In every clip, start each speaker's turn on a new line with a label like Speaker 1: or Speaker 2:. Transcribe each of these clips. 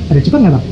Speaker 1: Ada cupang nggak, Bang?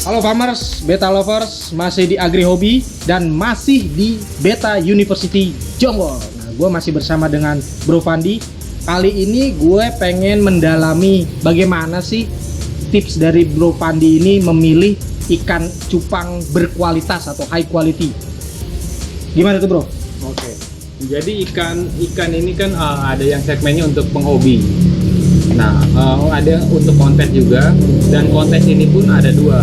Speaker 1: Halo farmers, beta lovers, masih di Agri Hobby dan masih di Beta University Jonggol. Nah, gue masih bersama dengan Bro Fandi. Kali ini gue pengen mendalami bagaimana sih tips dari Bro Fandi ini memilih ikan cupang berkualitas atau high quality. Gimana tuh, Bro?
Speaker 2: Oke. Jadi ikan ini kan ada yang segmennya untuk penghobi. Nah, ada untuk kontes juga, dan kontes ini pun ada dua.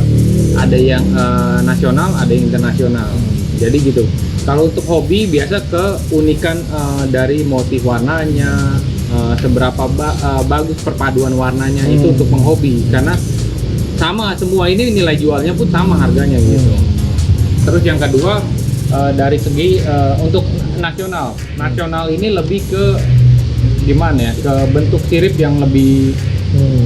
Speaker 2: Ada yang nasional, ada yang internasional. Jadi gitu. Kalau untuk hobi biasa keunikan dari motif warnanya, seberapa bagus perpaduan warnanya, itu untuk penghobi. Karena sama semua ini nilai jualnya pun sama harganya gitu. Terus yang kedua dari segi untuk nasional. Nasional ini lebih ke gimana ya? Ke bentuk sirip yang lebih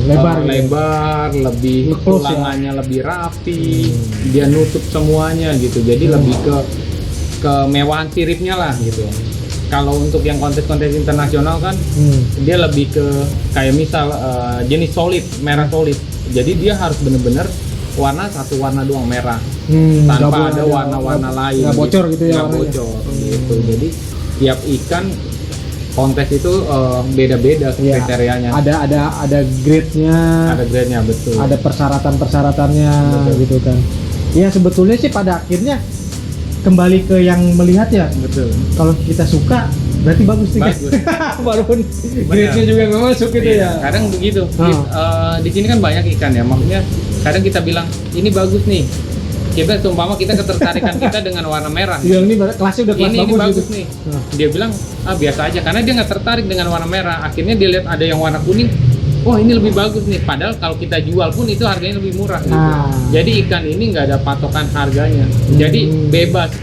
Speaker 2: lebar, lebih tulangannya lebih rapi, dia nutup semuanya gitu. Jadi lebih ke kemewahan siripnya lah gitu. Kalau untuk yang kontes-kontes internasional kan dia lebih ke kayak misal jenis solid, merah solid. Jadi dia harus bener-bener warna satu warna doang, merah, tanpa ada warna-warna lain.
Speaker 1: Nggak bocor gitu ya?
Speaker 2: Nggak bocor gitu. Jadi tiap ikan kontes itu beda-beda kriterianya.
Speaker 1: Ada grade-nya.
Speaker 2: Ada grade-nya, betul.
Speaker 1: Ada persyaratan-persyaratannya gitu kan. Ya sebetulnya sih pada akhirnya kembali ke yang melihat ya.
Speaker 2: Betul.
Speaker 1: Kalau kita suka berarti bagus nih kan. Walaupun grade-nya juga nggak masuk gitu ya.
Speaker 2: Kadang begitu. Di sini kan banyak ikan ya. Maksudnya kadang kita bilang ini bagus nih. Kita seumpama kita ketertarikan kita dengan warna merah.
Speaker 1: Yang ini kelasnya udah kelas
Speaker 2: ini bagus
Speaker 1: gitu.
Speaker 2: nih. Dia bilang biasa aja karena dia nggak tertarik dengan warna merah. Akhirnya dia lihat ada yang warna kuning. Wah, ini lebih bagus nih. Padahal kalau kita jual pun itu harganya lebih murah gitu. Jadi ikan ini nggak ada patokan harganya. Jadi bebas.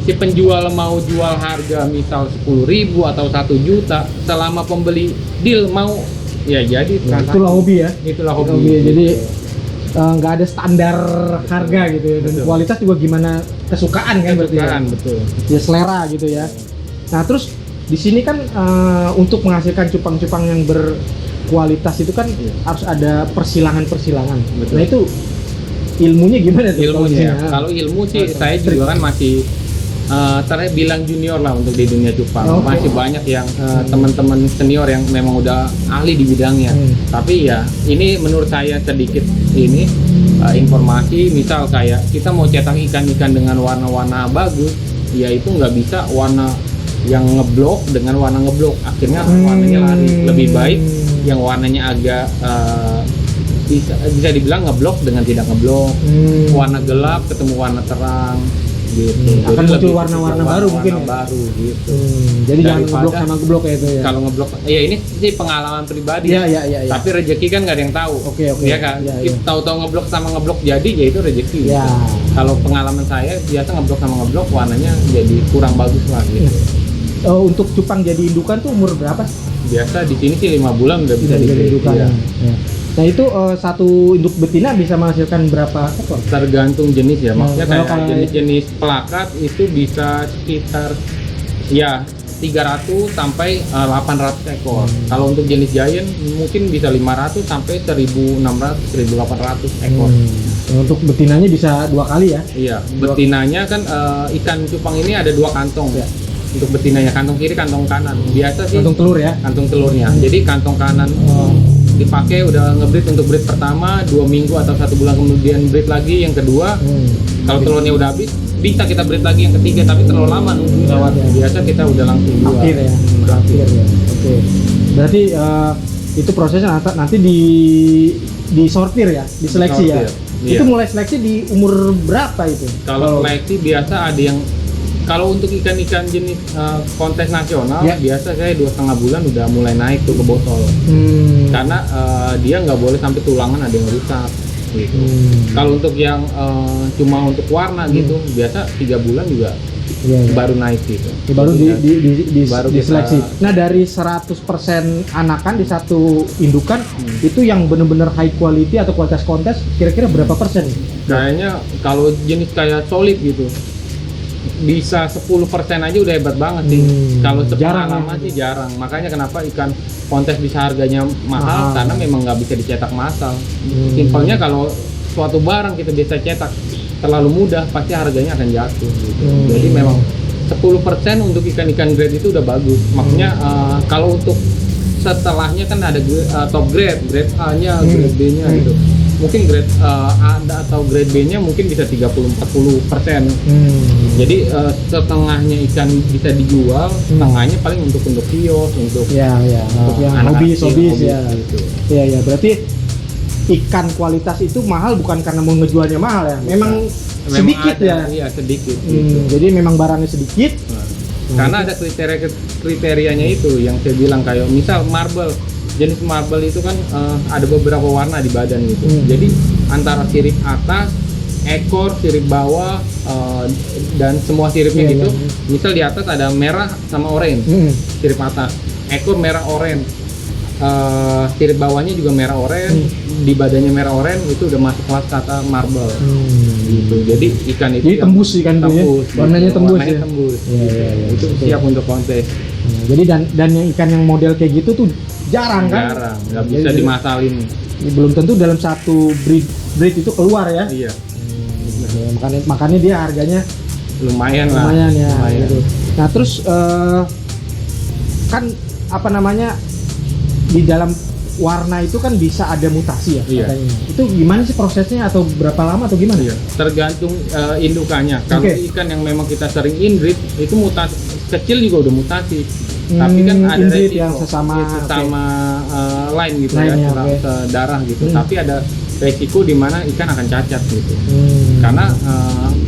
Speaker 2: Si penjual mau jual harga misal 10.000 atau 1 juta, selama pembeli deal mau ya jadi.
Speaker 1: Itulah hobi ya.
Speaker 2: Itulah hobi.
Speaker 1: Jadi nggak ada standar harga gitu ya. Dan kualitas juga gimana kesukaan kan berarti ya.
Speaker 2: Betul.
Speaker 1: Ya selera gitu ya. Nah terus di sini kan untuk menghasilkan cupang-cupang yang berkualitas itu kan harus ada persilangan-persilangan. Nah itu ilmunya gimana tuh?
Speaker 2: Ilmunya kalau ilmu sih saya juga kan masih terbilang junior lah untuk di dunia cupang. Masih banyak yang teman-teman senior yang memang udah ahli di bidangnya. Tapi ya ini menurut saya sedikit ini informasi. Misal kayak kita mau cetak ikan-ikan dengan warna-warna bagus, ya itu nggak bisa warna yang ngeblok dengan warna ngeblok. Akhirnya warnanya lari. Lebih baik yang warnanya agak bisa dibilang ngeblok dengan tidak ngeblok. Warna gelap ketemu warna terang. Gitu.
Speaker 1: Akan muncul warna-warna baru mungkin
Speaker 2: baru gitu.
Speaker 1: Jadi jangan ngeblok sama ngeblok ya itu ya.
Speaker 2: Kalau ngeblok ya ini sih pengalaman pribadi.
Speaker 1: Iya.
Speaker 2: Tapi rezeki kan nggak ada yang tahu.
Speaker 1: Oke.
Speaker 2: Ya kan. Kita tahu-tahu ngeblok sama ngeblok jadi ya itu rezeki.
Speaker 1: Ya.
Speaker 2: Kalau pengalaman saya biasa ngeblok sama ngeblok warnanya jadi kurang bagus lah gitu.
Speaker 1: Untuk cupang jadi indukan tuh umur berapa?
Speaker 2: Biasa di sini sih 5 bulan udah bisa jadi indukan.
Speaker 1: Ya. Nah itu satu induk betina bisa menghasilkan berapa ekor?
Speaker 2: Tergantung jenis ya, maksudnya kayak jenis-jenis
Speaker 1: itu
Speaker 2: pelakat itu bisa sekitar ya 300 sampai 800 ekor. Kalau untuk jenis giant mungkin bisa 500 sampai 1600 1800 ekor.
Speaker 1: Untuk betinanya bisa 2 kali ya?
Speaker 2: Iya, betinanya kan ikan cupang ini ada 2 kantong ya. Untuk betinanya kantong kiri, kantong kanan. Biasa sih
Speaker 1: kantong telur ya?
Speaker 2: Kantong telurnya. Jadi kantong kanan dipakai udah ngebreed untuk breed pertama 2 minggu atau 1 bulan kemudian breed lagi yang kedua. Kalau telurnya udah habis bisa kita breed lagi yang ketiga, tapi terlalu lama nunggunya. Biasa kita udah langsung jual.
Speaker 1: Akhir ya. Oke. Berarti itu prosesnya nanti disortir ya, diseleksi ya. Itu mulai seleksi di umur berapa itu?
Speaker 2: Kalau seleksi biasa ada yang kalau untuk ikan-ikan jenis kontes nasional biasa saya 2,5 bulan udah mulai naik tuh ke botol. Karena dia nggak boleh sampai tulangan ada yang rusak. gitu. Kalau untuk yang cuma untuk warna gitu biasa 3 bulan juga baru naik gitu.
Speaker 1: Baru
Speaker 2: Baru
Speaker 1: diseleksi.
Speaker 2: kita-
Speaker 1: Nah, dari 100% anakan di satu indukan itu yang bener-bener high quality atau kualitas kontes kira-kira berapa persen?
Speaker 2: Kayaknya kalau jenis kayak solid gitu bisa 10% aja udah hebat banget sih. Kalau
Speaker 1: Jarang
Speaker 2: sepengalaman
Speaker 1: ya.
Speaker 2: sih jarang. Makanya kenapa ikan kontes bisa harganya mahal, karena memang nggak bisa dicetak massal. Simpelnya kalau suatu barang kita bisa cetak terlalu mudah pasti harganya akan jatuh gitu. Jadi memang 10% untuk ikan-ikan grade itu udah bagus. Maksudnya kalau untuk setelahnya kan ada top grade A-nya, grade B-nya gitu. Mungkin grade A atau grade B-nya mungkin bisa 30-40%. Jadi setengahnya ikan bisa dijual, setengahnya paling untuk kios, untuk
Speaker 1: Ya, untuk yang
Speaker 2: anak
Speaker 1: hobis
Speaker 2: kecil,
Speaker 1: ya.
Speaker 2: gitu.
Speaker 1: Ya, berarti ikan kualitas itu mahal bukan karena mau ngejualnya mahal ya. Memang sedikit
Speaker 2: ada,
Speaker 1: ya.
Speaker 2: Iya, sedikit gitu.
Speaker 1: Jadi memang barangnya sedikit.
Speaker 2: Karena ada kriterianya itu yang saya bilang, kayak misal marble, jenis marble itu kan ada beberapa warna di badan gitu. Jadi antara sirip atas, ekor, sirip bawah, dan semua siripnya gitu. Misal di atas ada merah sama oranye, sirip atas, ekor merah oranye, sirip bawahnya juga merah oranye, di badannya merah oranye, itu udah masuk kelas kata marble. Gitu. Jadi ikan itu
Speaker 1: Jadi tembus ikan itu ya? Warnanya
Speaker 2: gitu.
Speaker 1: tembus
Speaker 2: Warnanya
Speaker 1: ya?
Speaker 2: tembus.
Speaker 1: Iya,
Speaker 2: Itu
Speaker 1: betul.
Speaker 2: siap untuk kontes.
Speaker 1: Jadi dan yang ikan yang model kayak gitu tuh jarang kan?
Speaker 2: Jarang, nggak bisa
Speaker 1: Jadi-
Speaker 2: dimasalin.
Speaker 1: Belum tentu dalam satu breed itu keluar ya.
Speaker 2: Iya,
Speaker 1: Makanya dia harganya
Speaker 2: lumayan lah.
Speaker 1: lumayan ya.
Speaker 2: Lumayan.
Speaker 1: Gitu. Nah terus kan apa namanya di dalam warna itu kan bisa ada mutasi ya
Speaker 2: Iya.
Speaker 1: katanya. Itu gimana sih prosesnya atau berapa lama atau gimana?
Speaker 2: Iya, tergantung indukannya. Kalau
Speaker 1: Oke.
Speaker 2: ikan yang memang kita sering inbreed itu mutasi kecil juga udah mutasi. Tapi kan ada
Speaker 1: inbreed
Speaker 2: resiko
Speaker 1: yang sesama,
Speaker 2: iya, sesama lain gitu
Speaker 1: Lain
Speaker 2: ya,
Speaker 1: ya, oke.
Speaker 2: sedarah gitu. Tapi ada resiko di mana ikan akan cacat gitu.
Speaker 1: Hmm.
Speaker 2: Karena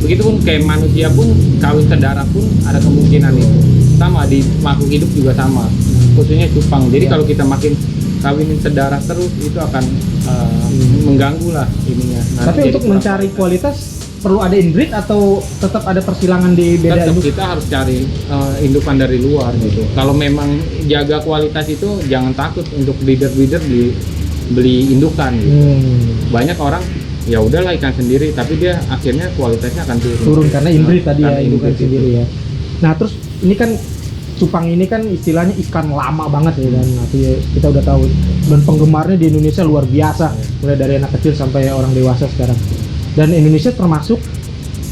Speaker 2: begitupun kayak manusia pun kawin sedarah pun ada kemungkinan itu. Sama di makhluk hidup juga sama. Khususnya cupang. Jadi
Speaker 1: Iya.
Speaker 2: kalau kita makin kawinin sedarah terus itu akan mengganggu lah ininya. Nanti
Speaker 1: Tapi
Speaker 2: jadi
Speaker 1: untuk
Speaker 2: kurang
Speaker 1: mencari
Speaker 2: kualitas.
Speaker 1: kualitas perlu ada inbreed atau tetap ada persilangan di beda
Speaker 2: Tetap
Speaker 1: induk?
Speaker 2: kita harus cari indukan dari luar gitu. Kalau memang jaga kualitas itu jangan takut untuk breeder-breeder beli indukan gitu. Banyak orang ya udahlah ikan sendiri tapi dia akhirnya kualitasnya akan
Speaker 1: Turun karena inbreed tadi ya,
Speaker 2: Karena
Speaker 1: indukan
Speaker 2: inbreed
Speaker 1: sendiri
Speaker 2: itu.
Speaker 1: ya. Nah terus ini kan cupang ini kan istilahnya ikan lama banget ya, dan nanti kita udah tahu, dan penggemarnya di Indonesia luar biasa, mulai dari anak kecil sampai orang dewasa sekarang. Dan Indonesia termasuk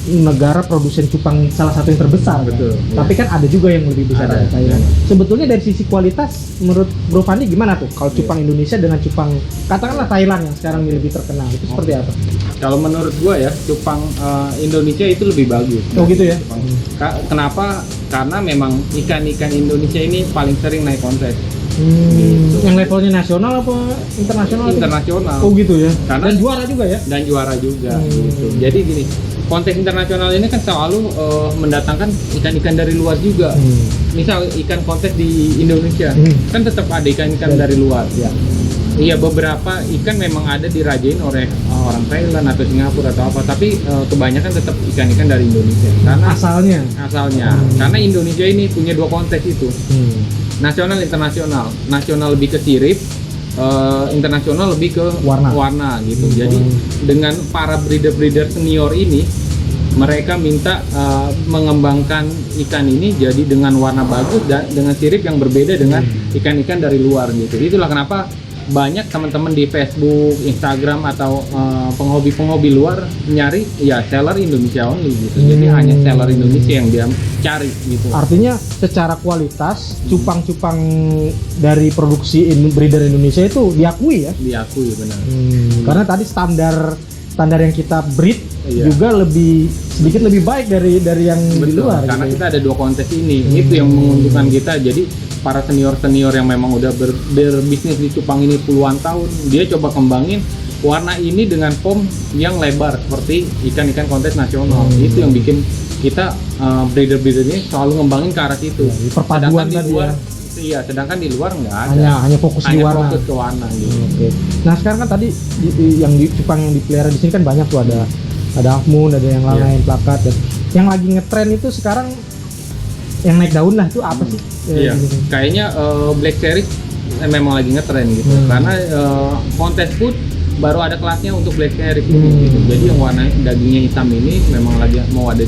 Speaker 1: negara produsen cupang salah satu yang terbesar kan?
Speaker 2: Betul, ya.
Speaker 1: Tapi kan ada juga yang lebih besar
Speaker 2: Ada,
Speaker 1: dari Thailand.
Speaker 2: ya.
Speaker 1: Sebetulnya dari sisi kualitas menurut Bro Fandi gimana tuh kalau cupang Indonesia dengan cupang katakanlah Thailand yang sekarang lebih terkenal itu seperti apa?
Speaker 2: Kalau menurut gua ya cupang Indonesia itu lebih bagus.
Speaker 1: Oh gitu ya?
Speaker 2: Cupang. Kenapa? Karena memang ikan-ikan Indonesia ini paling sering naik kontes. Gitu.
Speaker 1: Yang levelnya nasional apa internasional?
Speaker 2: Internasional.
Speaker 1: Oh gitu ya.
Speaker 2: Karena-
Speaker 1: Dan juara juga ya.
Speaker 2: Dan juara juga gitu. Jadi gini, kontes internasional ini kan selalu mendatangkan ikan-ikan dari luar juga. Misal ikan kontes di Indonesia, kan tetap ada ikan-ikan
Speaker 1: Ya.
Speaker 2: dari luar.
Speaker 1: Ya.
Speaker 2: Iya, beberapa ikan memang ada dirajain oleh orang Thailand atau Singapura atau apa, tapi kebanyakan tetap ikan-ikan dari Indonesia. Karena
Speaker 1: Asalnya.
Speaker 2: karena Indonesia ini punya dua kontes itu, nasional internasional. Nasional lebih ke sirip, internasional lebih ke
Speaker 1: Warna.
Speaker 2: gitu. Jadi dengan para breeder-breeder senior ini, mereka minta mengembangkan ikan ini jadi dengan warna bagus dan dengan sirip yang berbeda dengan ikan-ikan dari luar gitu. Itulah kenapa banyak teman-teman di Facebook, Instagram atau penghobi-penghobi luar nyari ya seller Indonesia only gitu. Jadi hanya seller Indonesia yang dia cari gitu.
Speaker 1: Artinya secara kualitas cupang-cupang dari produksi breeder Indonesia itu diakui ya.
Speaker 2: Diakui benar.
Speaker 1: Karena tadi standar yang kita breed
Speaker 2: Iya.
Speaker 1: juga sedikit lebih baik dari yang di
Speaker 2: Betul,
Speaker 1: luar.
Speaker 2: karena
Speaker 1: gitu.
Speaker 2: kita ada dua kontes ini, itu yang menguntungkan kita. Jadi para senior yang memang udah berbisnis di cupang ini puluhan tahun, dia coba kembangin warna ini dengan pom yang lebar seperti ikan-ikan kontes nasional. Itu yang bikin kita breeder-breeder ini selalu ngembangin ke arah situ.
Speaker 1: Ya, perpaduan
Speaker 2: Sedangkan
Speaker 1: tadi ya.
Speaker 2: Iya, sedangkan di luar nggak ada.
Speaker 1: Hanya fokus di warna.
Speaker 2: Fokus ke warna gitu.
Speaker 1: Oke. Nah sekarang kan tadi yang di cupang yang dipelihara di sini kan banyak tuh, ada Half Moon, ada yang lain plakat, dan yang lagi ngetren itu sekarang yang naik daun lah, itu apa sih?
Speaker 2: Iya. Kayaknya Black Series memang lagi ngetren gitu. Karena kontes pun baru ada kelasnya untuk Black Series gitu. Jadi yang warna dagingnya hitam ini memang lagi mau ada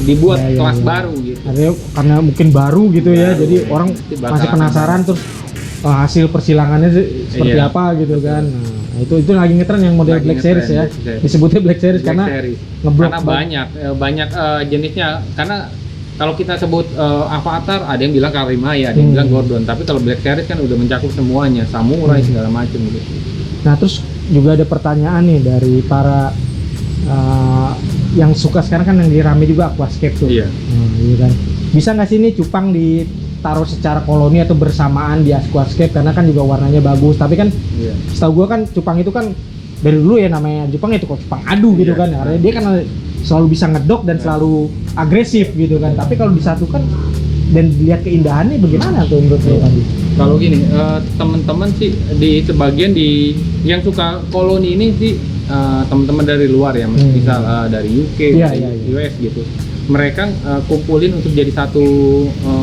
Speaker 2: dibuat kelas baru gitu.
Speaker 1: Artinya karena mungkin baru gitu ya, jadi orang masih penasaran terus hasil persilangannya seperti apa gitu kan. Nah, itu lagi ngetren yang model Black Series ya. Disebutnya Black Series karena ngeblok
Speaker 2: banyak jenisnya. Karena kalau kita sebut Avatar, ada yang bilang Karimaya, ada yang bilang Gordon. Tapi kalau Black Series kan udah mencakup semuanya, samurai segala macam gitu.
Speaker 1: Nah terus juga ada pertanyaan nih dari para yang suka sekarang kan yang dirame juga aquascape tuh.
Speaker 2: Iya.
Speaker 1: Iya kan. Bisa nggak sih ini cupang ditaruh secara koloni atau bersamaan di aquascape, karena kan juga warnanya bagus. Tapi kan setahu gua kan cupang itu kan dari dulu ya namanya cupang itu kok cupang adu gitu kan. Karena dia kan selalu bisa ngedok dan selalu agresif gitu kan. Tapi kalau disatukan dan dilihat keindahannya bagaimana tuh menurut lo tadi?
Speaker 2: Kalau gini, teman-teman sih di sebagian yang suka koloni ini sih teman-teman dari luar ya, misal dari UK, US gitu. Mereka kumpulin untuk jadi satu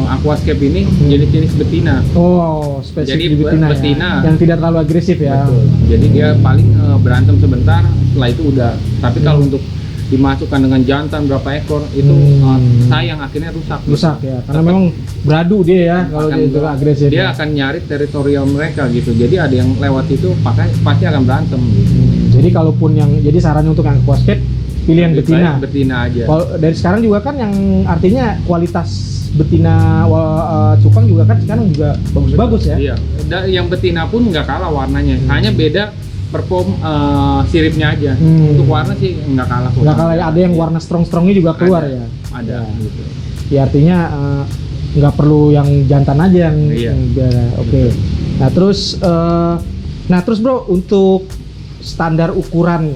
Speaker 2: aquascape ini jenis-jenis betina.
Speaker 1: Oh, spesifik
Speaker 2: jadi
Speaker 1: betina ya? Yang tidak terlalu agresif ya.
Speaker 2: Betul. Jadi dia paling berantem sebentar, setelah itu udah. Tapi kalau untuk dimasukkan dengan jantan berapa ekor itu sayang, akhirnya rusak
Speaker 1: ya, karena memang beradu dia ya kalau dia itu agresif.
Speaker 2: Dia akan nyari teritorial mereka gitu, jadi ada yang lewat itu pasti akan berantem gitu.
Speaker 1: Jadi kalaupun jadi sarannya untuk yang aquascape pilih yang betina
Speaker 2: aja.
Speaker 1: Kalau dari sekarang juga kan yang artinya kualitas betina cupang juga kan sekarang juga bagus-bagus ya.
Speaker 2: Iya. Yang betina pun nggak kalah warnanya, hanya beda perform siripnya aja. Untuk warna sih nggak kalah.
Speaker 1: Nggak kalah, ada yang warna strong-strongnya juga keluar ya.
Speaker 2: Ada. Gitu.
Speaker 1: Ya artinya nggak perlu yang jantan aja yang Oke. Nah terus bro, untuk standar ukuran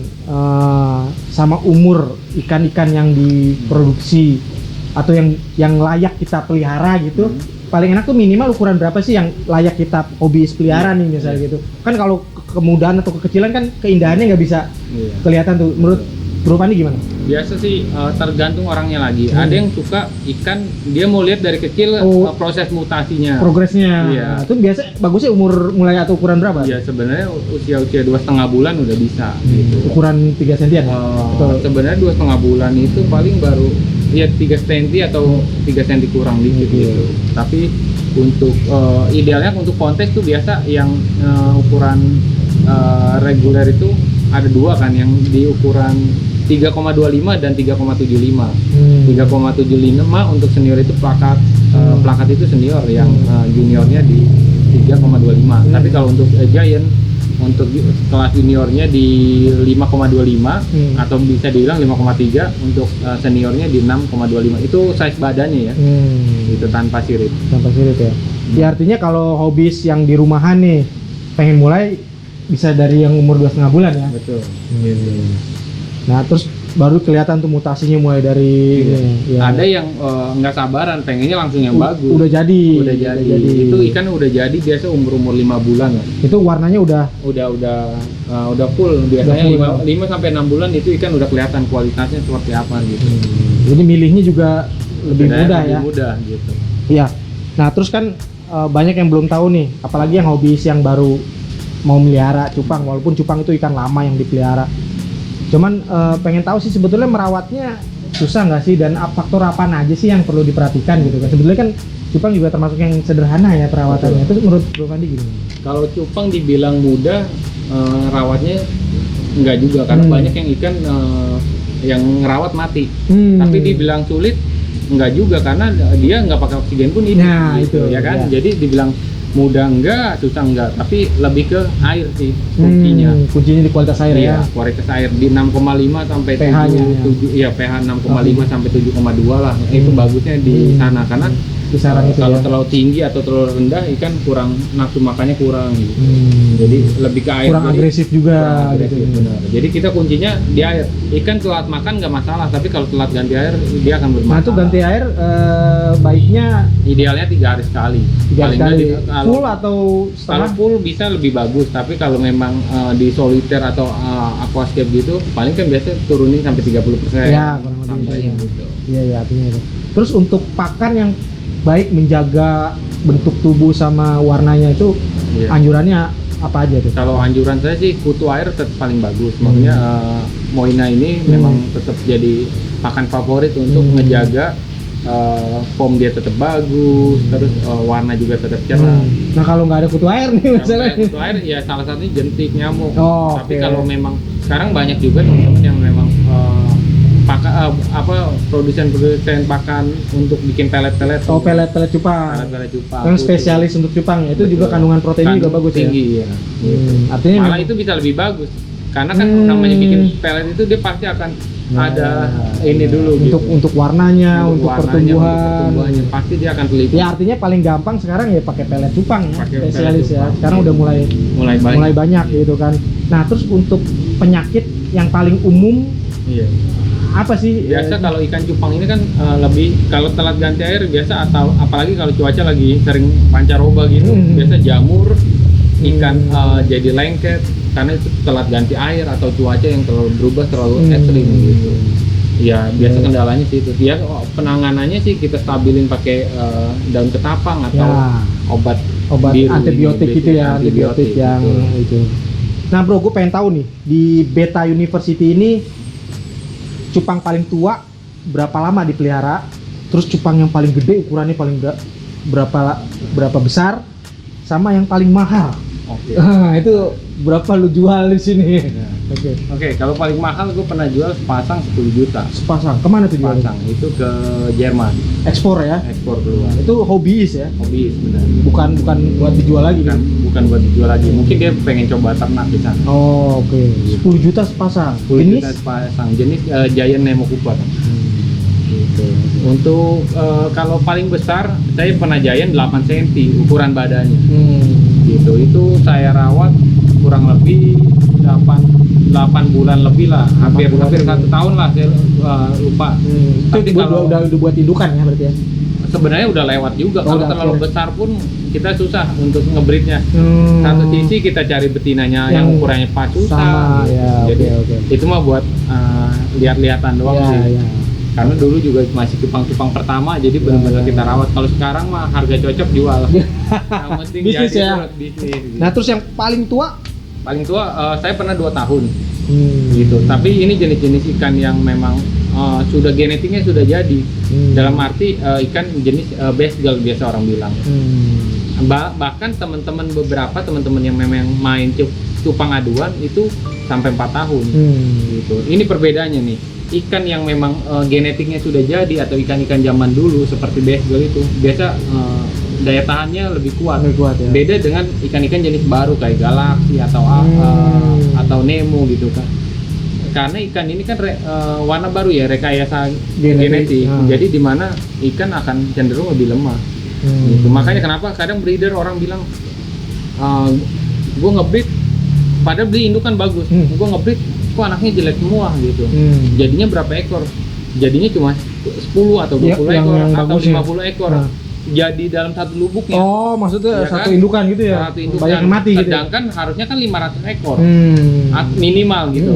Speaker 1: sama umur ikan-ikan yang diproduksi atau yang layak kita pelihara gitu, paling enak tuh minimal ukuran berapa sih yang layak kita hobiis pelihara nih misalnya gitu. Kan kalau kemudahan atau kekecilan kan keindahannya nggak bisa kelihatan tuh. Menurut Bro Pandi gimana?
Speaker 2: Biasa sih tergantung orangnya lagi. Ada yang suka ikan, dia mau lihat dari kecil proses mutasinya,
Speaker 1: progresnya. Iya. Itu biasa bagusnya umur mulai atau ukuran berapa?
Speaker 2: Iya, sebenarnya usia 2,5 bulan udah bisa gitu.
Speaker 1: Ukuran 3 sentian?
Speaker 2: Sebenarnya 2,5 bulan itu paling baru 3 senti atau 3 senti kurang dikit gitu. Tapi untuk idealnya untuk konteks tuh biasa yang ukuran reguler itu ada dua kan, yang di ukuran 3,25 dan 3,75. 3,75 untuk senior itu plakat itu senior, yang juniornya di 3,25. Tapi kalau untuk giant, untuk kelas juniornya di 5,25 atau bisa dibilang 5,3, untuk seniornya di 6,25. Itu size badannya ya. Itu tanpa sirip.
Speaker 1: Tanpa sirip ya. Ya artinya kalau hobis yang di rumahan nih pengen mulai bisa dari yang umur 2,5 bulan ya.
Speaker 2: Betul.
Speaker 1: Nah terus baru kelihatan tuh mutasinya mulai dari
Speaker 2: ada yang nggak sabaran pengennya langsung yang bagus.
Speaker 1: Udah jadi.
Speaker 2: Itu ikan udah jadi biasa umur 5 bulan ya.
Speaker 1: Itu warnanya udah
Speaker 2: full biasanya. 5 sampai 6 bulan itu ikan udah kelihatan kualitasnya seperti apa gitu.
Speaker 1: Jadi milihnya juga lebih mudah ya.
Speaker 2: Lebih mudah gitu.
Speaker 1: Iya. Nah terus kan banyak yang belum tahu nih, apalagi yang hobis yang baru mau melihara cupang, walaupun cupang itu ikan lama yang dipelihara. Cuman pengen tahu sih sebetulnya merawatnya susah nggak sih, dan faktor apa aja sih yang perlu diperhatikan gitu kan. Sebetulnya kan cupang juga termasuk yang sederhana ya perawatannya. Itu menurut Bro Pandi gimana?
Speaker 2: Kalau cupang dibilang mudah, rawatnya nggak juga, karena banyak yang ikan yang ngerawat mati. Tapi dibilang sulit nggak juga, karena dia nggak pakai oksigen pun hidup.
Speaker 1: Nah,
Speaker 2: gitu, ya kan. Jadi dibilang mudah enggak, susah enggak, tapi lebih ke air sih kuncinya.
Speaker 1: Kuncinya di kualitas air ya.
Speaker 2: Kualitas air di 6,5 sampai
Speaker 1: pH-nya
Speaker 2: 7 ya, pH 6,5 sampai 7,2 lah. Itu bagusnya di sana, karena
Speaker 1: kisaran itu
Speaker 2: kalau
Speaker 1: ya.
Speaker 2: terlalu tinggi atau terlalu rendah ikan kurang nafsu makannya kurang gitu. Jadi lebih ke air.
Speaker 1: Kurang
Speaker 2: Jadi
Speaker 1: agresif juga
Speaker 2: kurang agresif,
Speaker 1: gitu.
Speaker 2: benar. Jadi kita kuncinya di air. Ikan telat makan nggak masalah, tapi kalau telat ganti air dia akan bermasalah.
Speaker 1: Nah itu ganti air baiknya
Speaker 2: Idealnya 3 hari sekali.
Speaker 1: 3
Speaker 2: Paling
Speaker 1: kali
Speaker 2: nggak
Speaker 1: full atau
Speaker 2: kalau
Speaker 1: setengah?
Speaker 2: full bisa lebih bagus, tapi kalau memang di solitaire atau aquascape gitu, paling kan biasa turunin sampai 30%.
Speaker 1: Ya, kurang lebih
Speaker 2: sampai
Speaker 1: itu ya.
Speaker 2: gitu.
Speaker 1: Iya ya artinya itu. Terus untuk pakan yang baik menjaga bentuk tubuh sama warnanya itu
Speaker 2: Iya.
Speaker 1: anjurannya apa aja tuh?
Speaker 2: Kalau anjuran saya sih kutu air tetap paling bagus. Maksudnya Moina ini memang tetap jadi pakan favorit untuk ngejaga foam dia tetap bagus, terus warna juga tetap cerah.
Speaker 1: Nah kalau nggak ada kutu air nih
Speaker 2: Kalau
Speaker 1: misalnya.
Speaker 2: kayak kutu air ya salah satunya jentik nyamuk.
Speaker 1: Oh,
Speaker 2: Tapi
Speaker 1: oke.
Speaker 2: kalau memang sekarang banyak juga teman-teman yang memang produsen pakan untuk bikin pelet-pelet.
Speaker 1: Oh pelet-pelet cupang.
Speaker 2: Pelet-pelet cupang.
Speaker 1: Yang
Speaker 2: kutu.
Speaker 1: spesialis untuk cupang itu
Speaker 2: Betul.
Speaker 1: juga kandungan proteinnya juga
Speaker 2: Kandung
Speaker 1: bagus
Speaker 2: tinggi,
Speaker 1: ya.
Speaker 2: ya. Gitu.
Speaker 1: Artinya
Speaker 2: Malah
Speaker 1: memang-
Speaker 2: itu bisa lebih bagus. Karena kan namanya bikin pelet itu dia pasti akan ada ini dulu
Speaker 1: untuk warnanya, untuk
Speaker 2: warnanya, untuk
Speaker 1: pertumbuhan.
Speaker 2: pertumbuhannya. Pasti dia akan teliti.
Speaker 1: Ya artinya paling gampang sekarang ya pakai pelet cupang ya,
Speaker 2: Pakai
Speaker 1: spesialis
Speaker 2: pelet
Speaker 1: ya.
Speaker 2: cupang.
Speaker 1: Sekarang udah mulai
Speaker 2: mulai
Speaker 1: banyak gitu kan. Nah terus untuk penyakit yang paling umum
Speaker 2: Iya.
Speaker 1: apa sih?
Speaker 2: Biasa kalau ikan cupang ini kan lebih kalau telat ganti air biasa, atau apalagi kalau cuaca lagi sering pancaroba gitu, biasa jamur, ikan jadi lengket karena itu telat ganti air atau cuaca yang terlalu berubah terlalu ekstrim gitu. Ya biasa kendalanya sih itu. Ya penanganannya sih kita stabilin pakai daun ketapang atau
Speaker 1: Ya.
Speaker 2: obat biru
Speaker 1: antibiotik
Speaker 2: ini,
Speaker 1: gitu ya, antibiotik yang
Speaker 2: betul.
Speaker 1: itu. Nah bro, gue pengen tahu nih di Beta University ini cupang paling tua berapa lama dipelihara, terus cupang yang paling gede ukurannya paling berapa besar, sama yang paling mahal.
Speaker 2: Oke.
Speaker 1: Itu berapa lu jual di sini?
Speaker 2: Ya.
Speaker 1: Oke.
Speaker 2: Oke, kalau paling mahal gue pernah jual sepasang 10 juta.
Speaker 1: Sepasang. Kemana tuh jualnya?
Speaker 2: Sepasang itu ke Jerman,
Speaker 1: Ekspor ya.
Speaker 2: ekspor keluar.
Speaker 1: Itu hobiis ya.
Speaker 2: Hobi benar.
Speaker 1: Bukan buat dijual lagi kan?
Speaker 2: Bukan buat dijual lagi. Mungkin dia pengen coba ternak di sana.
Speaker 1: Oh, oke. 10 juta sepasang.
Speaker 2: 10
Speaker 1: Jenis?
Speaker 2: juta sepasang. Jenis Giant Nemo Cooper. Gitu. Untuk kalau paling besar saya pernah Giant 8 cm ukuran badannya. Gitu. Itu saya rawat kurang lebih 8 bulan lebih lah, hampir 1 tahun lah, saya lupa.
Speaker 1: Itu udah buat indukan ya berarti ya?
Speaker 2: Sebenarnya udah lewat juga. Kalau
Speaker 1: udah
Speaker 2: terlalu
Speaker 1: akhirnya.
Speaker 2: besar pun kita susah untuk ngebreednya. Satu sisi kita cari betinanya yang ukurannya pas susah.
Speaker 1: sama ya.
Speaker 2: Jadi
Speaker 1: Oke.
Speaker 2: itu mah buat lihat-lihatan doang
Speaker 1: Ya,
Speaker 2: sih.
Speaker 1: ya.
Speaker 2: Karena dulu juga masih cupang-cupang pertama, jadi benar-benar kita rawat. Kalau sekarang mah harga cocok jual. Yang penting
Speaker 1: Bisnis
Speaker 2: jadi
Speaker 1: ya.
Speaker 2: buat bisnis.
Speaker 1: Nah terus yang paling tua?
Speaker 2: Paling tua saya pernah 2 tahun gitu. Tapi ini jenis-jenis ikan yang memang sudah genetiknya sudah jadi. Dalam arti ikan jenis Bassgull biasa orang bilang. Bahkan beberapa teman-teman yang memang main cupang aduan itu sampai 4 tahun gitu. Ini perbedaannya nih. Ikan yang memang genetiknya sudah jadi atau ikan-ikan zaman dulu seperti Bassgull itu biasa daya tahannya lebih kuat.
Speaker 1: Ya.
Speaker 2: Beda dengan ikan-ikan jenis baru kayak Galaxy atau atau Nemo gitu kan. Karena ikan ini kan warna baru ya, rekayasa genetik. Jadi dimana ikan akan cenderung lebih lemah. Gitu. Makanya kenapa kadang breeder orang bilang gue ngebreed padahal beli indukan bagus. Gue ngebreed kok anaknya jelek semua gitu. Jadinya berapa ekor? Jadinya cuma 10 atau 20 ekor atau 50 ekor. Jadi dalam satu lubuknya.
Speaker 1: Oh, maksudnya
Speaker 2: Ya
Speaker 1: satu
Speaker 2: kan?
Speaker 1: indukan gitu ya?
Speaker 2: Satu indukan.
Speaker 1: Banyak yang mati gitu.
Speaker 2: Sedangkan harusnya kan 500 ekor. Minimal gitu.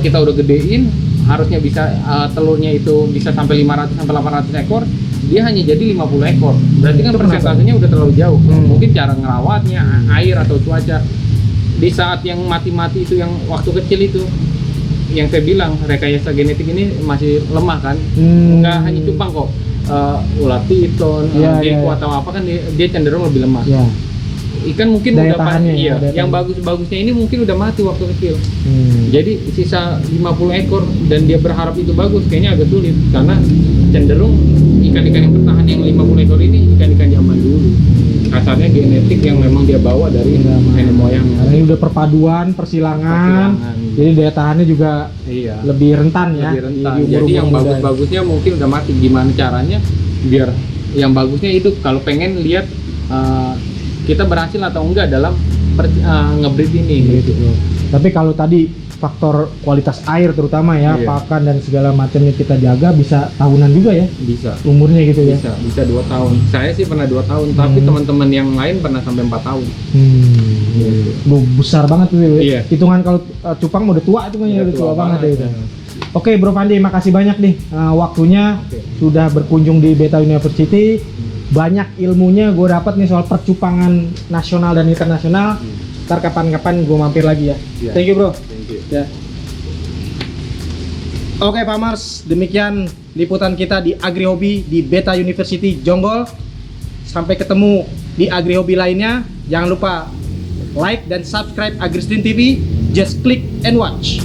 Speaker 2: Kita udah gedein, harusnya bisa telurnya itu bisa sampai 500 sampai 800 ekor. Dia hanya jadi 50 ekor. Berarti kan
Speaker 1: Itu
Speaker 2: persentasenya udah terlalu jauh. Mungkin cara ngerawatnya, air atau cuaca. Di saat yang mati-mati itu yang waktu kecil itu, yang saya bilang rekayasa genetik ini masih lemah kan. Nggak hanya cupang kok, ulat piton, gecko atau apa kan dia cenderung lebih lemah. Ikan mungkin
Speaker 1: daya
Speaker 2: udah
Speaker 1: tahannya,
Speaker 2: iya,
Speaker 1: daya
Speaker 2: yang
Speaker 1: tahan.
Speaker 2: bagus-bagusnya ini mungkin udah mati waktu kecil. Jadi sisa 50 ekor dan dia berharap itu bagus kayaknya agak sulit karena cenderung ikan-ikan yang bertahan yang 50 ekor ini ikan-ikan zaman dulu. Kasarnya genetik yang memang dia bawa dari nenek moyang.
Speaker 1: Karena ini udah perpaduan, persilangan. Jadi daya tahannya juga lebih rentan ya.
Speaker 2: Lebih rentan.
Speaker 1: Di
Speaker 2: Jadi yang
Speaker 1: umur-umur muda.
Speaker 2: bagus-bagusnya mungkin udah mati. Gimana caranya biar yang bagusnya itu kalau pengen lihat kita berhasil atau enggak dalam ngebreed ini gitu.
Speaker 1: Tapi kalau tadi faktor kualitas air terutama ya,
Speaker 2: Iya.
Speaker 1: pakan dan segala macamnya kita jaga, bisa tahunan juga ya
Speaker 2: Bisa
Speaker 1: umurnya gitu ya.
Speaker 2: bisa 2 tahun. Saya sih pernah 2 tahun, tapi teman-teman yang lain pernah sampai 4 tahun.
Speaker 1: Besar banget tuh ya.
Speaker 2: Iya.
Speaker 1: Hitungan kalau cupang udah tua itu kan ya, udah tua banget ya itu.
Speaker 2: ya.
Speaker 1: Oke Bro Fandi, makasih banyak nih waktunya.
Speaker 2: Oke.
Speaker 1: Sudah berkunjung di Beta University. Banyak ilmunya gue dapat nih soal percupangan nasional dan internasional. Ntar kapan-kapan gue mampir lagi ya.
Speaker 2: Iya.
Speaker 1: Thank you bro.
Speaker 2: Thank you.
Speaker 1: Ya. Oke Farmers, demikian liputan kita di Agri Hobby di Beta University Jonggol. Sampai ketemu di Agri Hobby lainnya. Jangan lupa like dan subscribe AgriStream TV. Just click and watch.